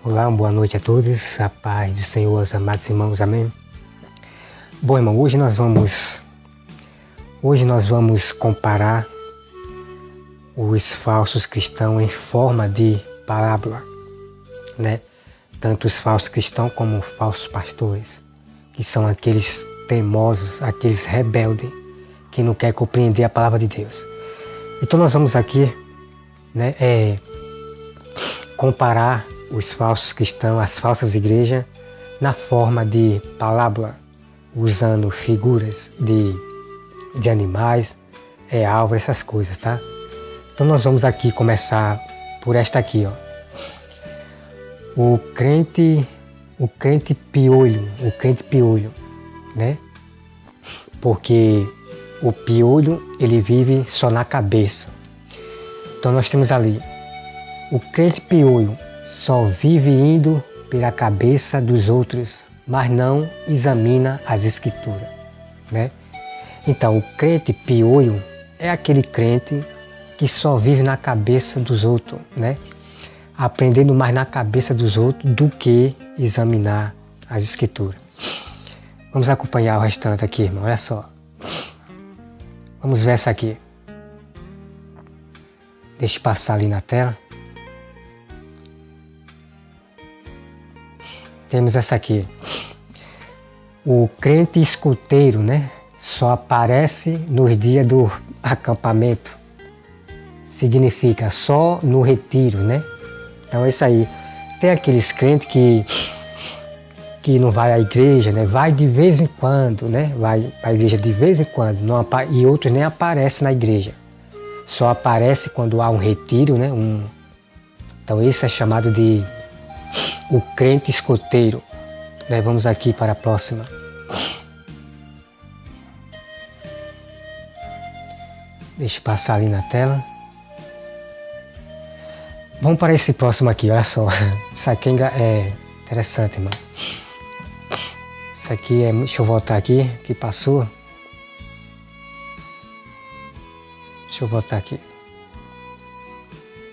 Olá, uma boa noite a todos, a paz do Senhor, os amados irmãos, amém? Bom, irmão, hoje nós vamos comparar os falsos cristãos em forma de parábola, né? Tanto os falsos cristãos como os falsos pastores, que são aqueles teimosos, aqueles rebeldes, que não querem compreender a palavra de Deus. Então nós vamos aqui, né, comparar os falsos cristãos, as falsas igrejas, na forma de parábola, usando figuras de animais, árvores, essas coisas, tá? Então nós vamos aqui começar por esta aqui, ó. O crente piolho, né? Porque o piolho, ele vive só na cabeça. Então nós temos ali, o crente piolho só vive indo pela cabeça dos outros, mas não examina as escrituras, né? Então, o crente piolho é aquele crente que só vive na cabeça dos outros, né? Aprendendo mais na cabeça dos outros do que examinar as escrituras. Vamos acompanhar o restante aqui, irmão, olha só. Vamos ver essa aqui. Deixa eu passar ali na tela. Temos essa aqui. O crente escoteiro, né? Só aparece nos dias do acampamento. Significa só no retiro, né? Então é isso aí. Tem aqueles crentes que não vai à igreja, né? Vai de vez em quando, né? Vai para a igreja de vez em quando. Não, e outros nem aparecem na igreja. Só aparece quando há um retiro, né? Então isso é chamado de o crente escoteiro. Né? Vamos aqui para a próxima. Deixa eu passar ali na tela. Vamos para esse próximo aqui, olha só. Isso aqui é interessante, irmão. Isso aqui é... Deixa eu voltar aqui, que passou. Deixa eu voltar aqui.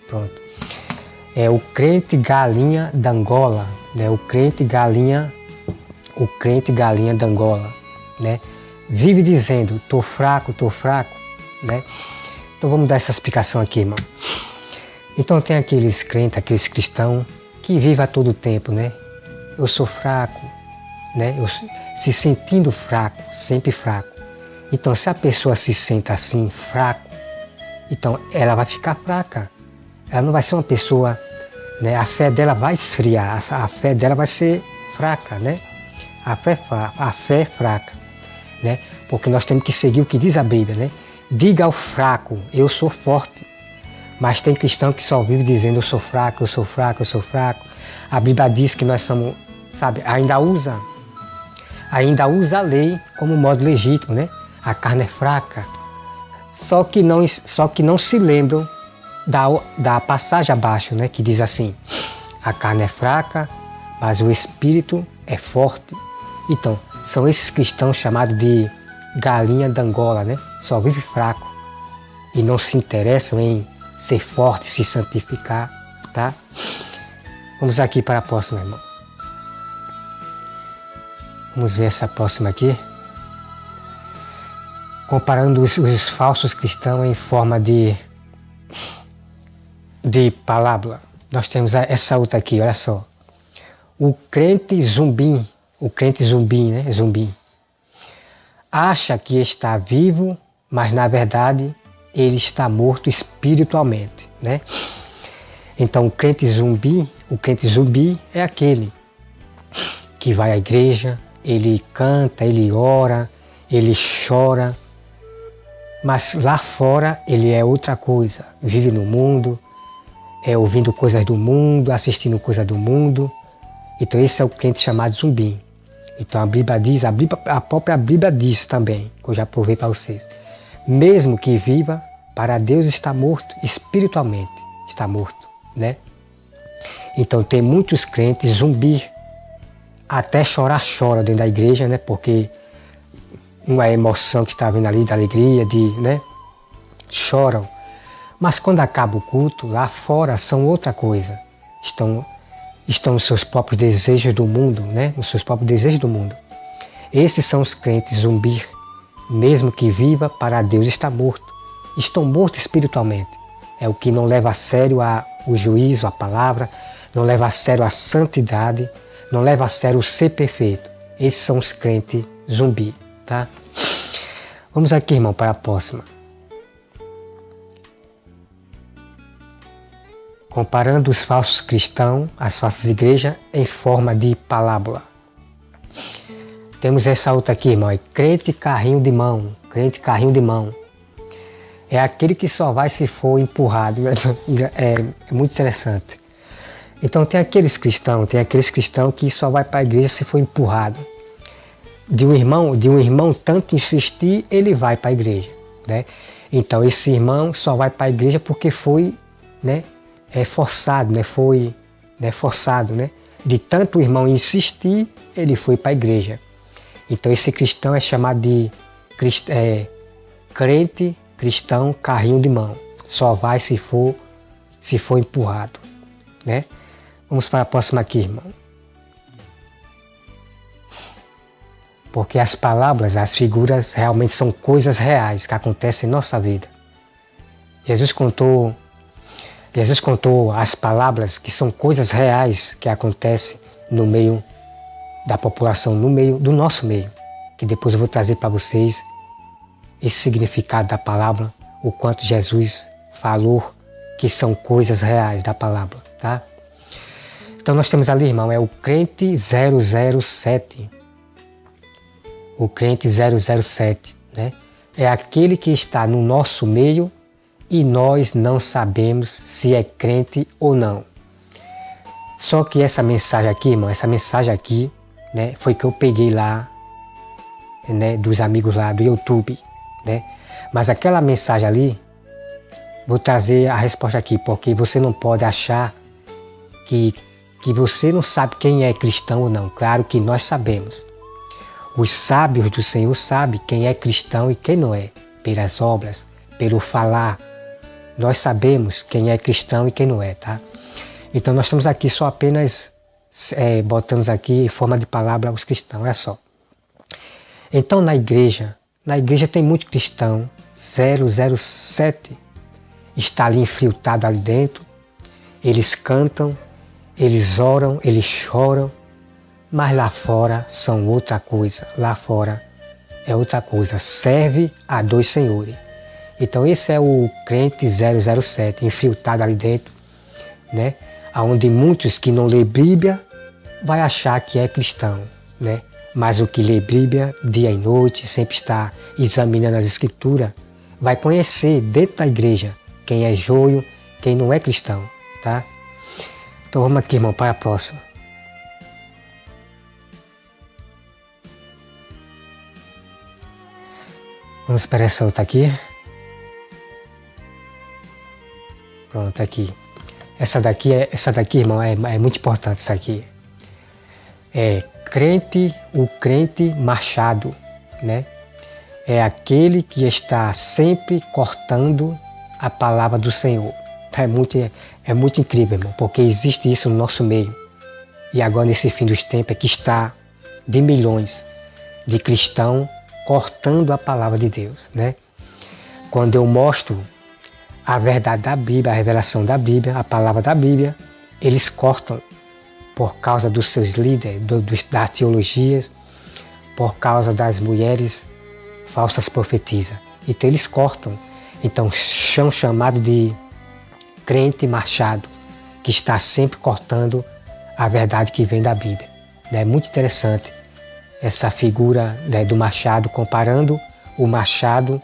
Pronto. É o crente galinha da Angola, né? O crente galinha da Angola, né? Vive dizendo, tô fraco, né? Então vamos dar essa explicação aqui, irmão. Então tem aqueles crentes, aqueles cristãos que vivem a todo tempo, né? Eu sou fraco, né? Eu se sentindo fraco, sempre fraco. Então se a pessoa se sente assim, fraco, então ela vai ficar fraca. Ela não vai ser uma pessoa, né? A fé dela vai esfriar, a fé dela vai ser fraca, né? A fé é fraca, né? Porque nós temos que seguir o que diz a Bíblia, né? Diga ao fraco, eu sou forte. Mas tem cristão que só vive dizendo eu sou fraco, eu sou fraco, eu sou fraco. A Bíblia diz que nós somos, sabe, ainda usa a lei como modo legítimo, né? A carne é fraca. Só que não se lembram da passagem abaixo, né? Que diz assim, a carne é fraca, mas o espírito é forte. Então, são esses cristãos chamados de galinha da Angola, né? Só vive fraco e não se interessam em ser forte, se santificar, tá? Vamos aqui para a próxima, irmão. Vamos ver essa próxima aqui. Comparando os falsos cristãos em forma de parábola. Nós temos essa outra aqui, olha só. O crente zumbi, né? Zumbi. Acha que está vivo, mas na verdade ele está morto espiritualmente, né? Então o crente zumbi é aquele que vai à igreja, ele canta, ele ora, ele chora, mas lá fora ele é outra coisa, vive no mundo, ouvindo coisas do mundo, assistindo coisas do mundo. Então esse é o crente chamado zumbi. Então a Bíblia diz, a própria Bíblia diz também, que eu já provei para vocês, mesmo que viva, para Deus está morto, espiritualmente está morto, né? Então tem muitos crentes zumbi, até chora dentro da igreja, né? Porque uma emoção que está vindo ali, da alegria, né? Choram. Mas quando acaba o culto, lá fora são outra coisa. Estão estão nos seus próprios desejos do mundo, né? Nos seus próprios desejos do mundo. Esses são os crentes zumbi, mesmo que viva, para Deus está morto. Estão mortos espiritualmente. É o que não leva a sério o juízo, a palavra, não leva a sério a santidade, não leva a sério o ser perfeito. Esses são os crentes zumbi, tá? Vamos aqui, irmão, para a próxima. Comparando os falsos cristãos, as falsas igrejas, em forma de parábola. Temos essa outra aqui, irmão, é crente carrinho de mão, crente carrinho de mão. É aquele que só vai se for empurrado, é muito interessante. Então tem aqueles cristãos que só vai para a igreja se for empurrado. De um irmão tanto insistir, ele vai para a igreja, né? Então esse irmão só vai para a igreja porque foi, né, forçado, né? Foi, né, forçado, né? De tanto o irmão insistir, ele foi para a igreja. Então esse cristão é chamado de crente cristão carrinho de mão. Só vai se for empurrado, né? Vamos para a próxima aqui, irmão. Porque as palavras, as figuras realmente são coisas reais que acontecem em nossa vida. Jesus contou as palavras que são coisas reais que acontecem no meio da população, no meio do nosso meio. Que depois eu vou trazer para vocês esse significado da palavra, o quanto Jesus falou que são coisas reais da palavra, tá? Então nós temos ali, irmão, é o crente 007. O crente 007, né? É aquele que está no nosso meio e nós não sabemos se é crente ou não. Só que essa mensagem aqui, irmão, né, foi que eu peguei lá, né, dos amigos lá do YouTube, né? Mas aquela mensagem ali, vou trazer a resposta aqui, porque você não pode achar que você não sabe quem é cristão ou não. Claro que nós sabemos. Os sábios do Senhor sabem quem é cristão e quem não é, pelas obras, pelo falar. Nós sabemos quem é cristão e quem não é, tá? Então nós estamos aqui só apenas botamos aqui em forma de palavra os cristãos, olha só. Então na igreja tem muito cristão, 007, está ali infiltrado ali dentro, eles cantam, eles oram, eles choram, mas lá fora são outra coisa, lá fora é outra coisa, serve a dois senhores. Então esse é o crente 007, infiltrado ali dentro, né? Onde muitos que não lê Bíblia vai achar que é cristão, né? Mas o que lê Bíblia dia e noite, sempre está examinando as escrituras, vai conhecer dentro da igreja quem é joio, quem não é cristão, tá? Então vamos aqui, irmão, para a próxima. Vamos para essa outra aqui. Pronto, aqui. Essa daqui, irmão, é muito importante isso aqui. É o crente machado, né? É aquele que está sempre cortando a palavra do Senhor. É muito incrível, irmão, porque existe isso no nosso meio. E agora, nesse fim dos tempos, é que está de milhões de cristãos cortando a palavra de Deus, né? Quando eu mostro a verdade da Bíblia, a revelação da Bíblia, a palavra da Bíblia, eles cortam por causa dos seus líderes, das teologias, por causa das mulheres falsas profetisas. Então eles cortam. Então são chamados de crente machado, que está sempre cortando a verdade que vem da Bíblia. É muito interessante essa figura, né, do machado, comparando o machado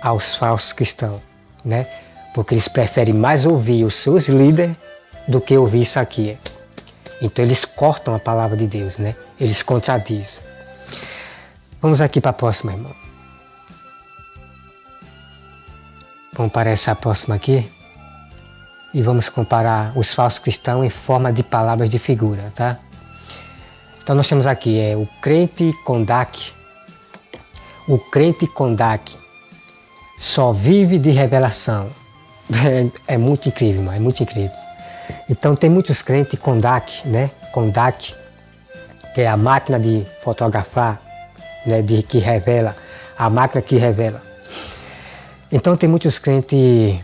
aos falsos cristãos, né? Porque eles preferem mais ouvir os seus líderes do que ouvir isso aqui. Então eles cortam a palavra de Deus, né? Eles contradizem. Vamos aqui para a próxima, irmão. Vamos para essa próxima aqui. E vamos comparar os falsos cristãos em forma de palavras de figura, tá? Então nós temos aqui o crente Kondak. O crente Kondak só vive de revelação. É muito incrível, irmão, é muito incrível. Então tem muitos crentes Kodak, né? Kodak, que é a máquina de fotografar, né? Que revela, a máquina que revela. Então tem muitos crentes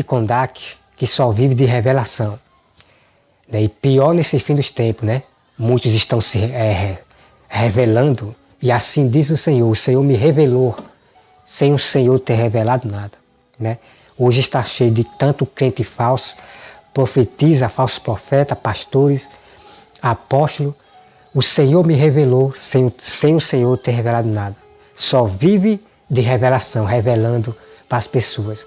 Kodak que só vive de revelação. Né? E pior nesse fim dos tempos, né? Muitos estão se revelando, e assim diz o Senhor me revelou, sem o Senhor ter revelado nada. Né? Hoje está cheio de tanto crente falso, profetiza, falsos profetas, pastores, apóstolos. O Senhor me revelou sem o Senhor ter revelado nada. Só vive de revelação, revelando para as pessoas.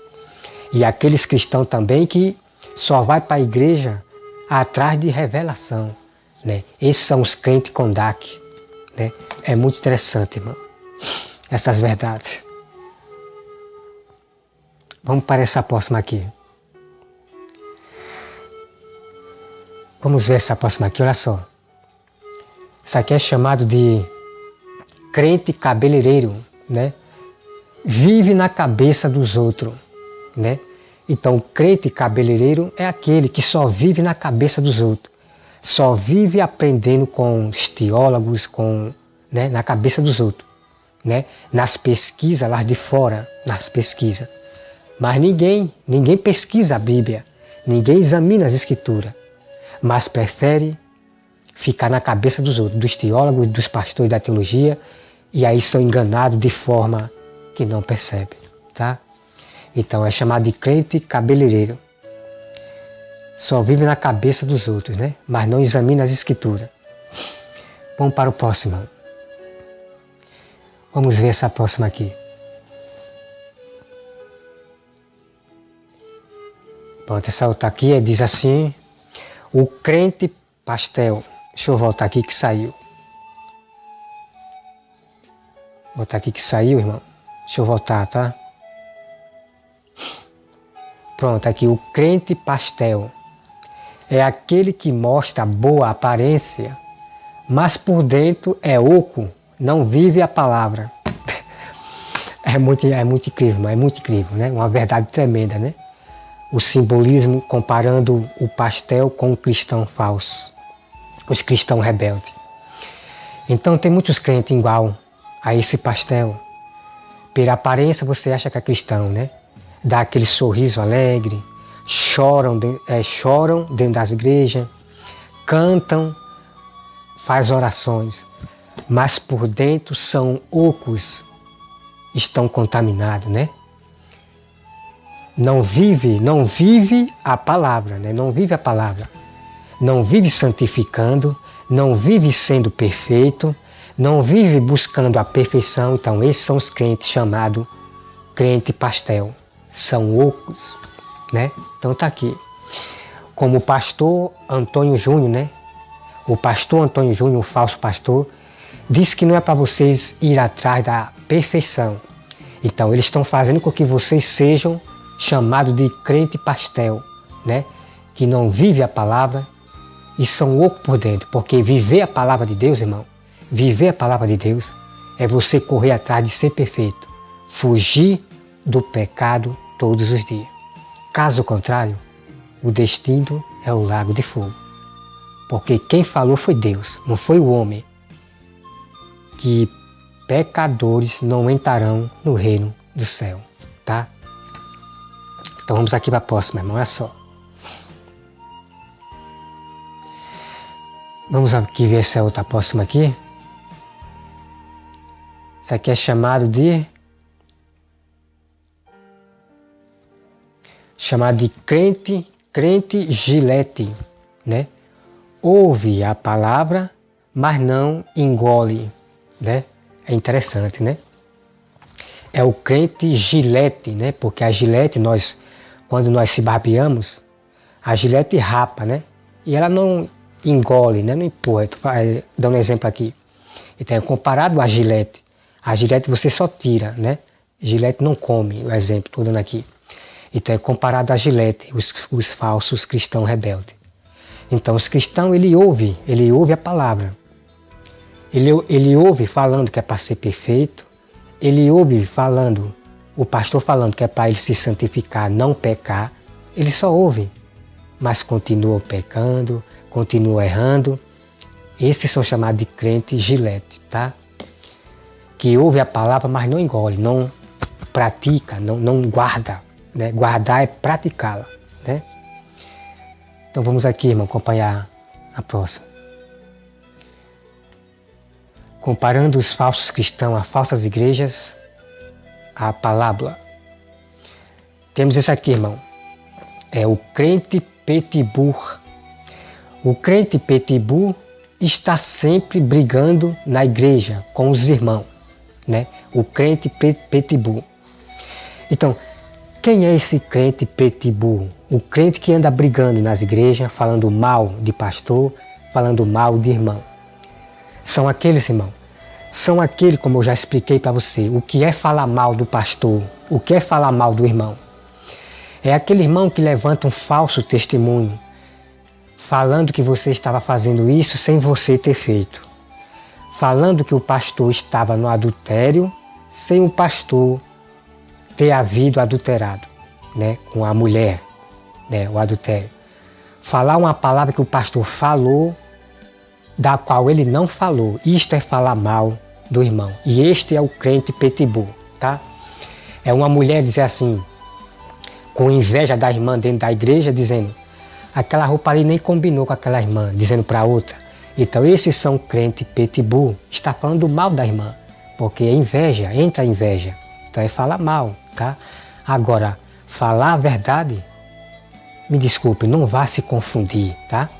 E aqueles cristãos também que só vai para a igreja atrás de revelação. Né? Esses são os crentes Kodak. Né? É muito interessante, irmão, essas verdades. Vamos para essa próxima aqui. Vamos ver essa próxima aqui, olha só. Isso aqui é chamado de crente cabeleireiro, né? Vive na cabeça dos outros, né? Então, o crente cabeleireiro é aquele que só vive na cabeça dos outros. Só vive aprendendo com os teólogos, né, na cabeça dos outros, né? Nas pesquisas lá de fora, nas pesquisas. Mas ninguém pesquisa a Bíblia, ninguém examina as Escrituras, mas prefere ficar na cabeça dos outros, dos teólogos, dos pastores da teologia, e aí são enganados de forma que não percebem, tá? Então é chamado de crente cabeleireiro. Só vive na cabeça dos outros, né? Mas não examina as Escrituras. Vamos para o próximo. Vamos ver essa próxima aqui. Pronto, essa outra aqui diz assim: o crente pastel. Deixa eu voltar aqui que saiu. Vou voltar aqui que saiu, irmão. Deixa eu voltar, tá? Pronto, aqui o crente pastel. É aquele que mostra boa aparência, mas por dentro é oco, não vive a palavra. É muito incrível, é muito incrível, né? Uma verdade tremenda, né? O simbolismo comparando o pastel com o cristão falso, os cristãos rebeldes. Então tem muitos crentes igual a esse pastel. Pela aparência você acha que é cristão, né? Dá aquele sorriso alegre, choram dentro das igrejas, cantam, faz orações, mas por dentro são ocos, estão contaminados, né? Não vive a palavra, né? Não vive a palavra, não vive santificando, não vive sendo perfeito, não vive buscando a perfeição. Então esses são os crentes chamados crente pastel, são ocos, né? Então tá aqui, como o pastor Antônio Júnior, né? O pastor Antônio Júnior, o falso pastor, disse que não é para vocês ir atrás da perfeição. Então eles estão fazendo com que vocês sejam chamados de crente pastel, né? Que não vive a palavra e são ocos por dentro, porque viver a palavra de Deus, irmão, viver a palavra de Deus é você correr atrás de ser perfeito, fugir do pecado todos os dias. Caso contrário, o destino é o lago de fogo. Porque quem falou foi Deus, não foi o homem. Que pecadores não entrarão no reino do céu, tá? Então vamos aqui para a próxima, irmão, olha só. Vamos aqui ver essa outra próxima aqui. Isso aqui é chamado de crente gilete, né? Ouve a palavra, mas não engole, né? É interessante, né? É o crente gilete, né? Porque a gilete, quando nós se barbeamos, a gilete rapa, né? E ela não engole, né? Não empurra. Dando um exemplo aqui. Então é comparado à gilete. A gilete você só tira, né? Gilete não come, o exemplo, estou dando aqui. Então é comparado à gilete, os falsos cristãos rebeldes. Então os cristãos, ele ouve a palavra. Ele ouve falando que é para ser perfeito. Ele ouve falando, o pastor falando que é para ele se santificar, não pecar. Ele só ouve. mas continuam pecando, continuam errando. Esses são chamados de crente gilete, tá? Que ouve a palavra, mas não engole, não pratica, não guarda, né? Guardar é praticá-la, né? Então vamos aqui, irmão, acompanhar a próxima. Comparando os falsos cristãos a falsas igrejas, a palavra. Temos esse aqui, irmão. É o crente petibur. O crente petibur está sempre brigando na igreja com os irmãos, né? O crente petibur. Então, quem é esse crente petibur? O crente que anda brigando nas igrejas, falando mal de pastor, falando mal de irmão. São aqueles, irmão. São aqueles, como eu já expliquei para você, o que é falar mal do pastor, o que é falar mal do irmão. É aquele irmão que levanta um falso testemunho, falando que você estava fazendo isso sem você ter feito. Falando que o pastor estava no adultério, sem o pastor ter havido adulterado, né, com a mulher, né, o adultério. Falar uma palavra que o pastor falou, da qual ele não falou. Isto é falar mal do irmão. E este é o crente petibur, tá? É uma mulher dizer assim, com inveja da irmã dentro da igreja, dizendo, aquela roupa ali nem combinou com aquela irmã, dizendo para outra. Então esses são crente petibur, está falando mal da irmã, porque é inveja, entra a inveja. Então é falar mal, tá? Agora, falar a verdade, me desculpe, não vá se confundir, tá?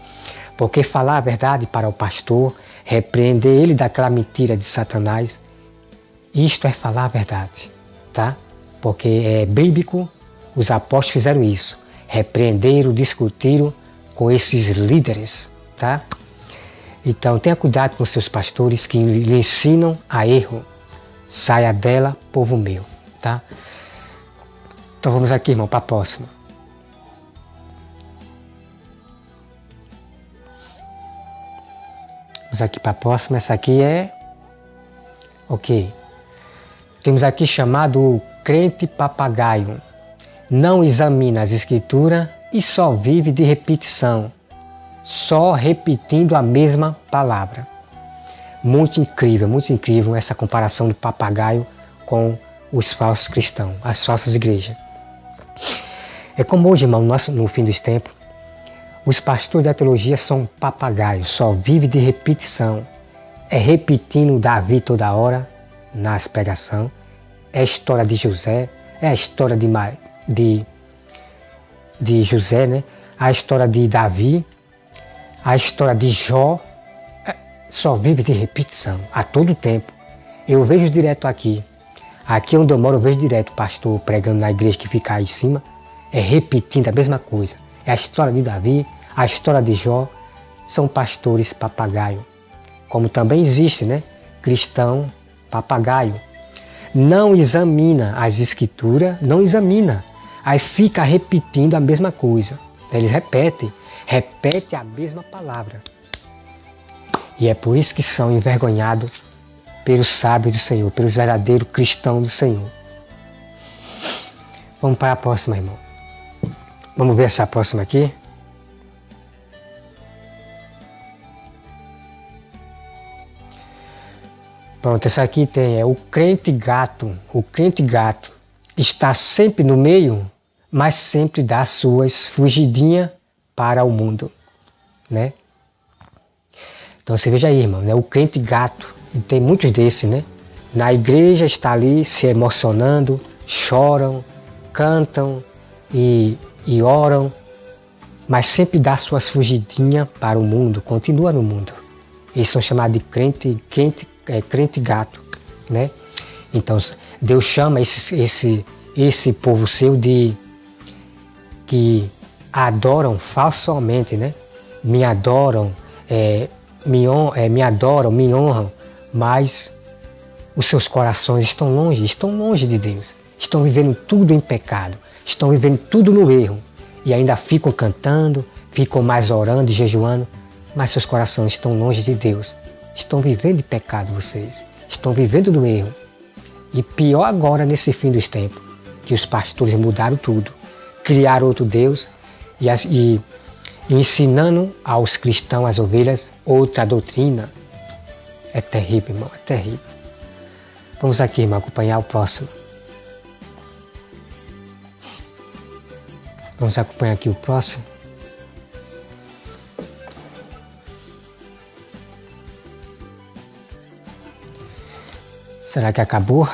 Porque falar a verdade para o pastor, repreender ele daquela mentira de Satanás, isto é falar a verdade, tá? Porque é bíblico, os apóstolos fizeram isso, repreenderam, discutiram com esses líderes, tá? Então tenha cuidado com seus pastores que lhe ensinam a erro. Saia dela, povo meu, tá? Então vamos aqui, irmão, para a próxima. Vamos aqui para a próxima. Essa aqui é... Ok. Temos aqui chamado crente papagaio. Não examina as escrituras e só vive de repetição. Só repetindo a mesma palavra. Muito incrível essa comparação do papagaio com os falsos cristãos, as falsas igrejas. É como hoje, irmão, no fim dos tempos, os pastores da teologia são papagaios, só vivem de repetição. É repetindo Davi toda hora nas pregações. É a história de José, é a história de José, né? A história de Davi, a história de Jó. Só vive de repetição, a todo tempo. Eu vejo direto aqui onde eu moro, eu vejo direto o pastor pregando na igreja que fica aí em cima, é repetindo a mesma coisa. É a história de Davi, a história de Jó, são pastores papagaio. Como também existe, né? Cristão papagaio. Não examina as escrituras, não examina. Aí fica repetindo a mesma coisa. Eles repetem a mesma palavra. E é por isso que são envergonhados pelos sábios do Senhor, pelos verdadeiros cristãos do Senhor. Vamos para a próxima, irmão. Vamos ver essa próxima aqui. Pronto, essa aqui tem o crente gato. O crente gato está sempre no meio, mas sempre dá suas fugidinhas para o mundo, né? Então você veja aí, irmão, né? O crente gato, tem muitos desses, né? Na igreja está ali se emocionando, choram, cantam e oram, mas sempre dá suas fugidinhas para o mundo, continua no mundo. Eles são chamados de crente gato, né? Então Deus chama esse povo seu que adoram falsamente, né? Me adoram, me honram, mas os seus corações estão longe de Deus. Estão vivendo tudo em pecado, estão vivendo tudo no erro. E ainda ficam cantando, ficam mais orando e jejuando, mas seus corações estão longe de Deus. Estão vivendo de pecado vocês, estão vivendo no erro. E pior agora nesse fim dos tempos, que os pastores mudaram tudo, criaram outro Deus ensinando aos cristãos, às ovelhas, outra doutrina. É terrível, irmão, é terrível. Vamos aqui, irmão, acompanhar o próximo. Vamos acompanhar aqui o próximo. Será que acabou?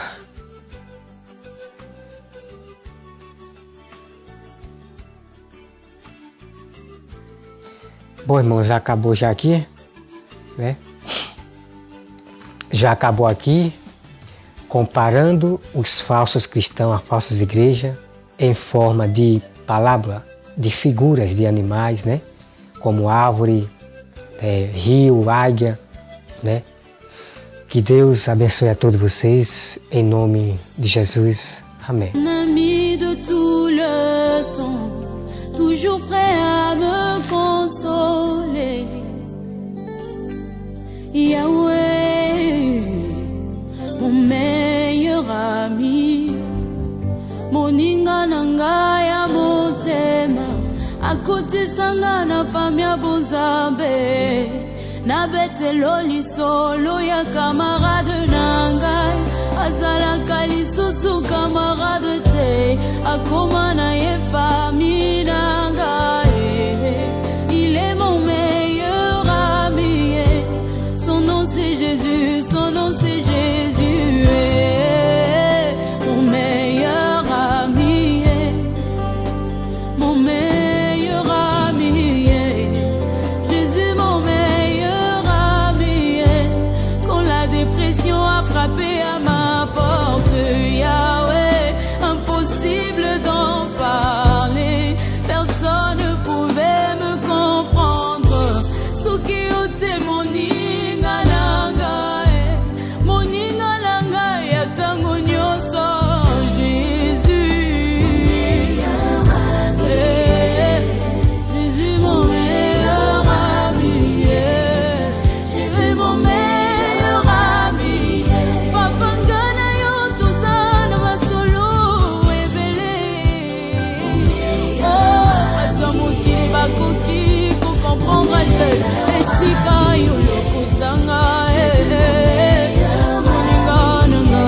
Bom, irmão, já acabou já aqui, né? Já acabou aqui, comparando os falsos cristãos, as falsas igrejas, em forma de palavra, de figuras de animais, né? Como árvore, rio, águia, né? Que Deus abençoe a todos vocês, em nome de Jesus. Amém. Ami de tout le temps, toujours prêt à me consoler. Yahweh, mon meilleur ami, moninga nanga ya motema, akotisanga na famia bonzambe. Na betelo lisolo ya camarade nangai, azalaka lisusu camarade te, akoma na ye famille nangai. Il est mon meilleur ami, son nom c'est Jésus, son nom c'est Jésus. Mon meilleur ami, mon meilleur ami, Jésus mon meilleur ami. Quand la dépression a frappé à ma porte, Yahweh, impossible d'en parler, personne ne pouvait me comprendre. Sukiote moninga nanga, moninga nanga ya tango nyoso, Jésus. Jésus mon meilleur ami, Jésus mon meilleur ami. Papa ngana yo tozana masolo ebele. Oh, ata mokili bakoki ko comprendre te, esika yo lokotanga moninga nanga.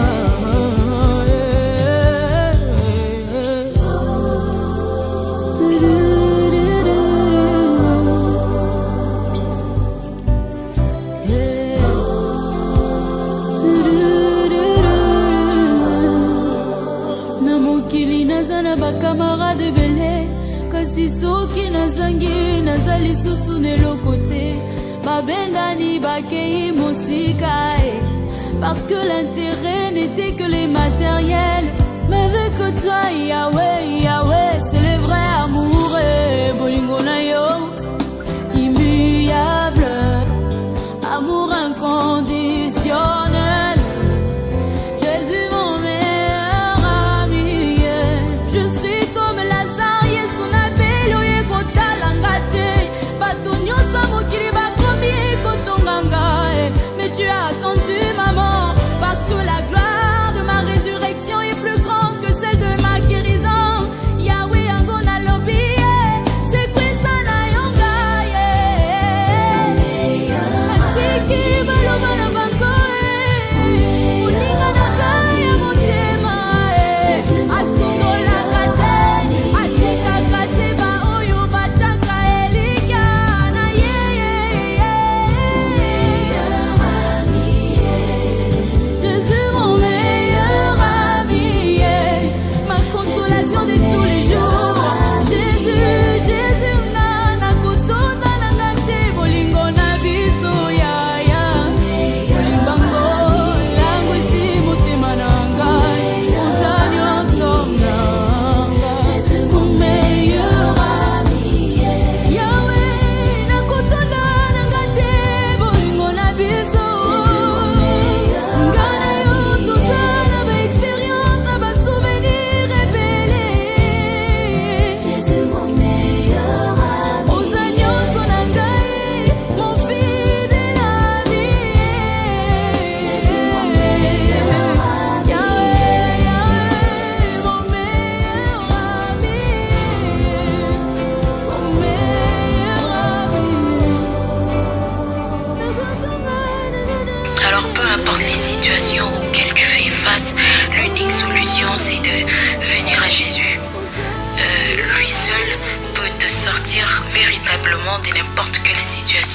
Na mokili naza na bakamarade ebele, kasi soki nazangi naza lisusu na eloko te. Babengani bakei mosika, parce que l'intérêt n'était que les matériels. Mais avec toi Yahweh, Yahweh, c'est le vrai amour. Bolingo na yo immuable, amour inconditionnel. Jésus mon meilleur ami, je suis comme Lazare, Yesu na beli oye kotalanga te. Bato nyonso mokili bakomi kotonganga, mais tu as attendu maman, parce que la gloire de ma résurrection est plus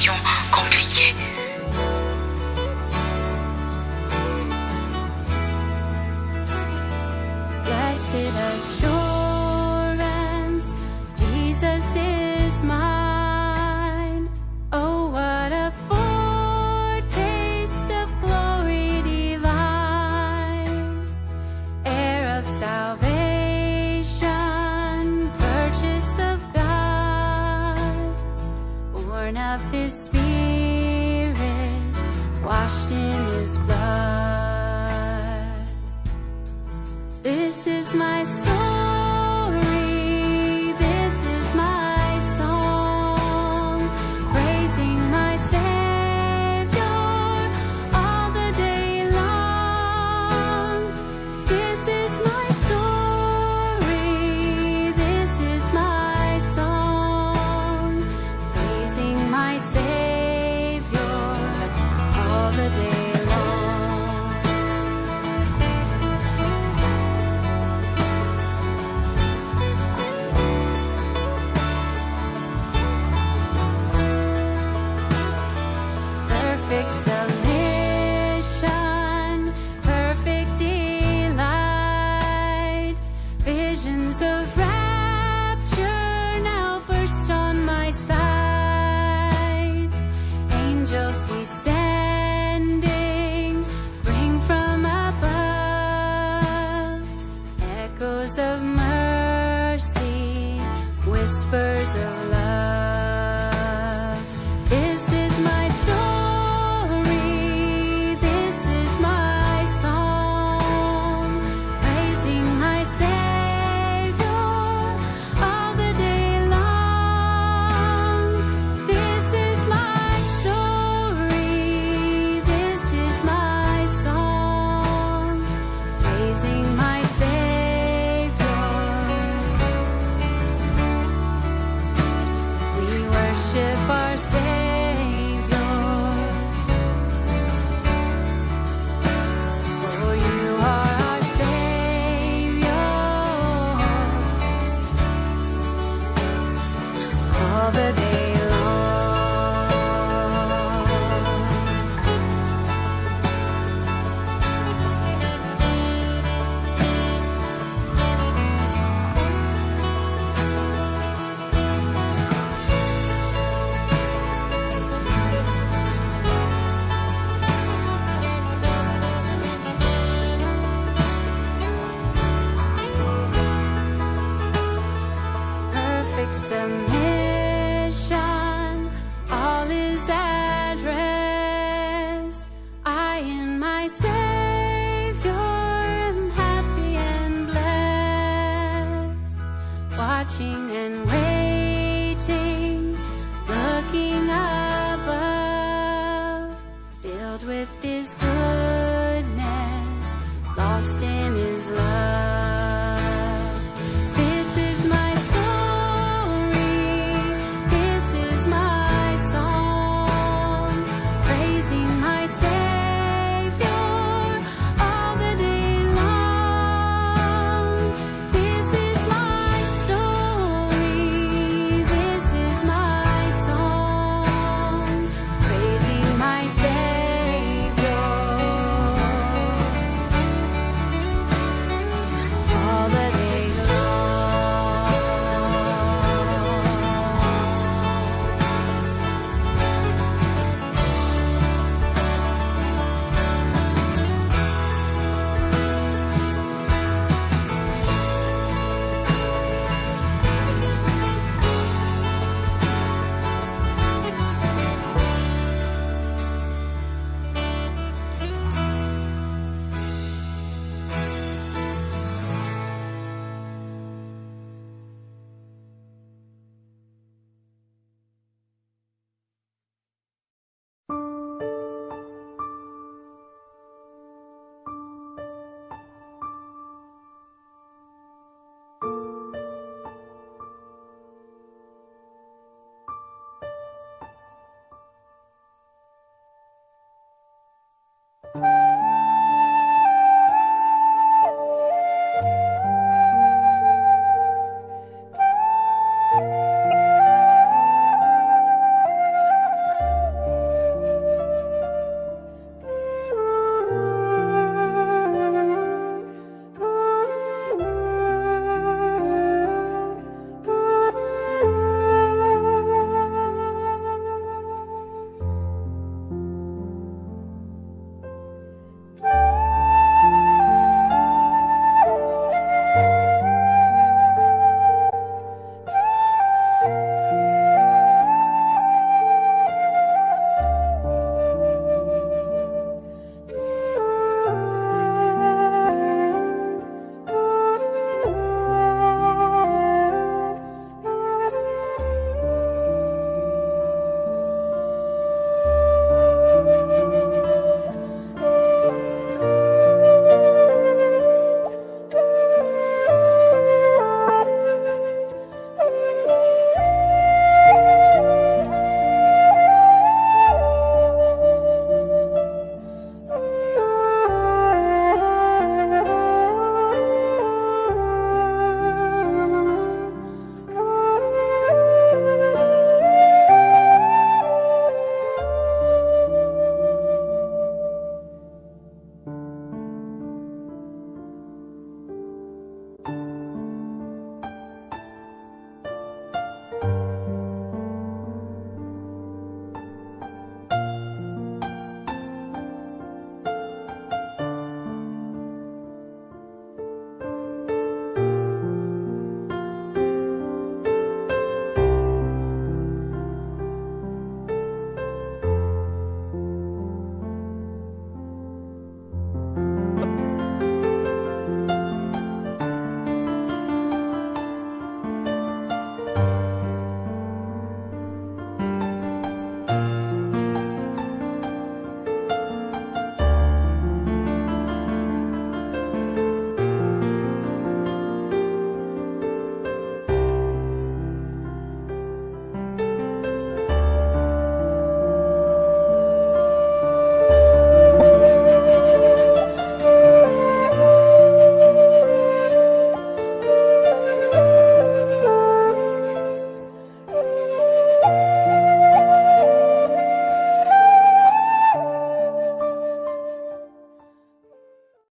situation compliquée. Blessed assurance, Jesus is mine. Oh, what a foretaste of glory divine, heir of salvation, purchase of God, born of His Spirit, washed in His blood. This is my story, this is my song, praising my Savior all the day long. This is my story, this is my song, praising my Savior all the day long. Perfect submission, perfect delight, visions of rapture now burst on my sight. Angels descending, bring from above echoes of mercy, whispers of love.